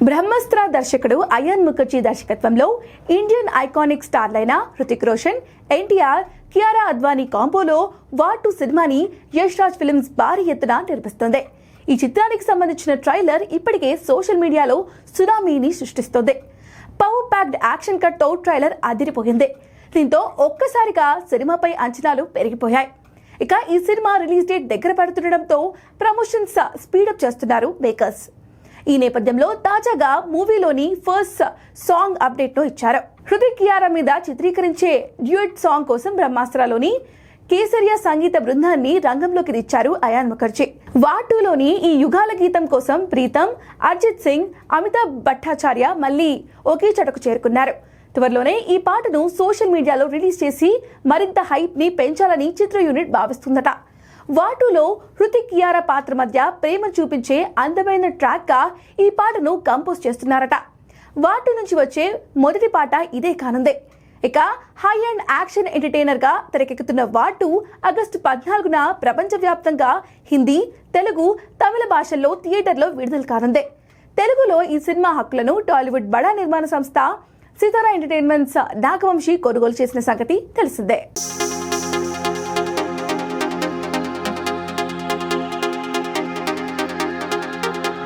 బ్రహ్మాస్త్ర దర్శకుడు అయాన్ ముఖర్జీ దర్శకత్వంలో Indian iconic స్టార్లైన హృతిక్ రోషన్, ఎన్టీఆర్, కియారా అద్వానీ కాంబోలో వార్ 2 సినిమాని యష్ రాజ్ ఫిల్మ్స్ భారీ ఎత్తున నిర్మిస్తోంది. ఈ చిత్రానికి సంబంధించిన ట్రైలర్ ఇప్పటికే సోషల్ మీడియాలో సునామీని సృష్టిస్తోంది. పవర్ ప్యాక్డ్ యాక్షన్ కట్ తో ట్రైలర్ అదిరిపోయింది. దీంతో ఒక్కసారిగా సినిమాపై అంచనాలు పెరిగిపోయాయి. ఇక ఈ సినిమా రిలీజ్ డేట్ దగ్గర పడుతుండటంతో ప్రమోషన్స్ స్పీడప్ చేస్తున్నారు మేకర్స్. ఈ నేపథ్యంలో తాజాగా మూవీలోని ఫస్ట్ సాంగ్ అప్డేట్ ను ఇచ్చారు. హృతిక్ కియారా మీద చిత్రీకరించే డ్యూయట్ సాంగ్ కోసం బ్రహ్మాస్త్రలోని కేసరియా సంగీత బృందాన్ని రంగంలోకి తెచ్చారు అయాన్ ముఖర్జీ. వార్ 2లోని ఈ యుగాల గీతం కోసం ప్రీతం, అర్జిత్ సింగ్, అమితాబ్ భట్టాచార్య మళ్ళీ ఒకే చోటకు చేరుకున్నారు. త్వరలోనే ఈ పాటను సోషల్ మీడియాలో రిలీజ్ చేసి మరింత హైప్ ని పెంచాలని చిత్ర యూనిట్ భావిస్తుందట. వార్ 2లో హృతిక్ కియారా పాత్ర మధ్య ప్రేమ చూపించే అందమైన ట్రాక్ గా ఈ పాటను కంపోజ్ చేస్తున్నారట. వార్ 2 నుంచి వచ్చే మొదటి పాట ఇదే కానుంది. ఇక హై అండ్ యాక్షన్ ఎంటర్టైనర్ గా తెరకెక్కుతున్న వార్ 2 ఆగస్టు 14న ప్రపంచవ్యాప్తంగా హిందీ, తెలుగు, తమిళ భాషల్లో థియేటర్లో విడుదల కానుంది. తెలుగులో ఈ సినిమా హక్కులను టాలీవుడ్ బడా నిర్మాణ సంస్థ సితారా ఎంటర్టైన్మెంట్స్ నాగవంశీ కొనుగోలు చేసిన సంగతి తెలిసిందే.